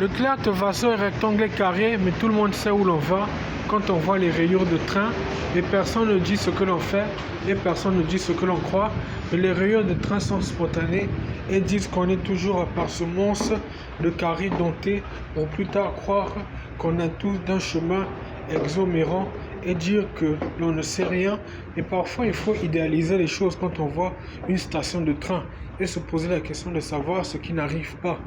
Le clair de façon rectangle et carré, mais tout le monde sait où l'on va. Quand on voit les rayures de train, et personne ne dit ce que l'on fait, et personne ne dit ce que l'on croit. Mais les rayures de train sont spontanées et disent qu'on est toujours par ce monstre de carré dompté pour plus tard croire qu'on a tout d'un chemin exomérant et dire que l'on ne sait rien. Et parfois, il faut idéaliser les choses quand on voit une station de train et se poser la question de savoir ce qui n'arrive pas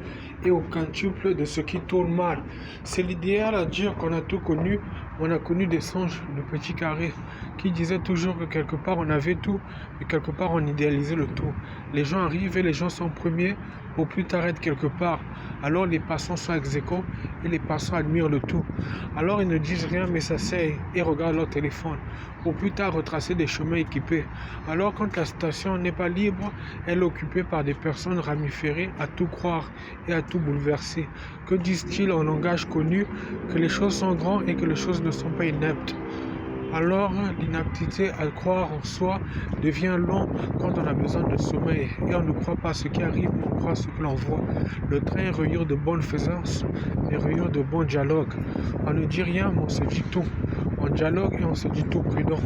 et au quintuple de ce qui tourne mal. C'est l'idéal à dire qu'on a tout connu. On a connu des songes de petits carrés qui disaient toujours que quelque part on avait tout et quelque part on idéalisait le tout. Les gens arrivent et les gens sont premiers pour plus tard être quelque part. Alors les passants sont ex aequo et les passants admirent le tout. Alors ils ne disent rien mais s'asseyent et regardent leur téléphone pour plus tard retracer des chemins équipés. Alors quand la station n'est pas libre, elle est occupée par des personnes ramiférées à tout croire et à tout bouleverser. Que disent-ils en langage connu? Que les choses sont grandes et que les choses ne sont pas ineptes. Alors, l'inaptitude à croire en soi devient long quand on a besoin de sommeil et on ne croit pas ce qui arrive, mais on croit ce que l'on voit. Le train est rayure de bonne faisance, mais rayure de bon dialogue. On ne dit rien, mais on se dit tout. On dialogue et on se dit tout prudent.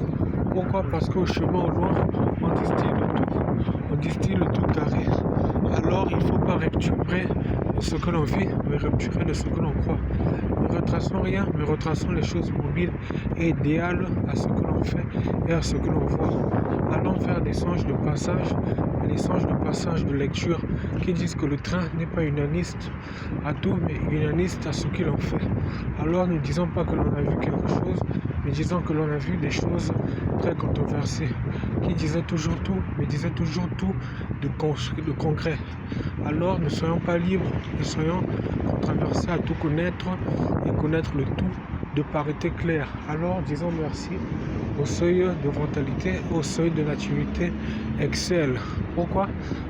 Pourquoi? Parce qu'au chemin au loin, on distille le tout. On distille le tout carré. Alors, il ne faut pas rupturer de ce que l'on vit, mais rupturer de ce que l'on croit. Ne retraçons rien, mais retraçons les choses mobiles et idéales à ce que l'on fait et à ce que l'on voit. Allons faire des songes de passage, des songes de passage de lecture qui disent que le train n'est pas unaniste à tout, mais unaniste à ce qu'il en fait. Alors ne disons pas que l'on a vu quelque chose, mais disons que l'on a vu des choses très controversées, qui disaient toujours tout, mais disaient toujours tout de concret. Alors ne soyons pas libres, ne soyons controversés à tout connaître et connaître le tout de parité claire. Alors disons merci au seuil de mentalité, au seuil de nativité excelle. Pourquoi?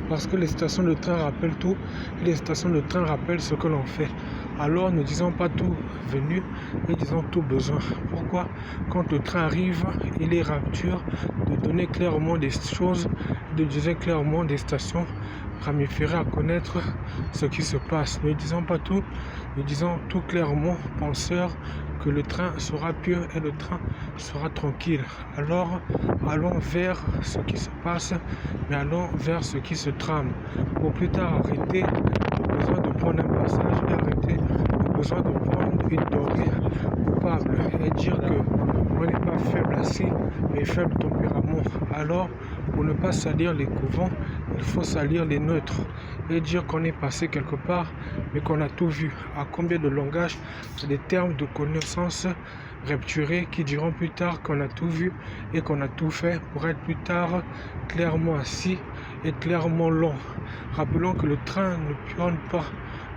Parce que les stations de train rappellent tout et les stations de train rappellent ce que l'on fait. Alors ne disons pas tout venu et disons tout besoin. Pourquoi? Quand le train arrive, il est rapture de donner clairement des choses, de dire clairement des stations ramiférées à connaître ce qui se passe. Ne disons pas tout, nous disons tout clairement, penseurs, que le train sera pur et le train sera tranquille. Alors allons vers ce qui se passe, mais allons vers ce qui se trame. Pour plus tard arrêter le besoin de prendre un passage et arrêter le besoin de prendre une dorée coupable et dire que on n'est pas faible assis, mais faible tempérament. Alors, pour ne pas salir les couvents, il faut salir les neutres et dire qu'on est passé quelque part, mais qu'on a tout vu. À combien de langages, des termes de connaissances rupturés qui diront plus tard qu'on a tout vu et qu'on a tout fait pour être plus tard clairement assis et clairement long. Rappelons que le train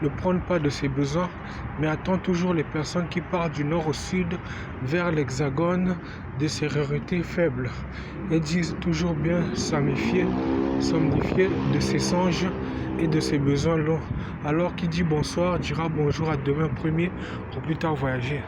ne prône pas de ses besoins, mais attend toujours les personnes qui partent du nord au sud vers l'hexagone de ses rarités faibles et disent toujours bien somnifier de ses songes et de ses besoins longs. Alors qui dit bonsoir dira bonjour à demain premier pour plus tard voyager.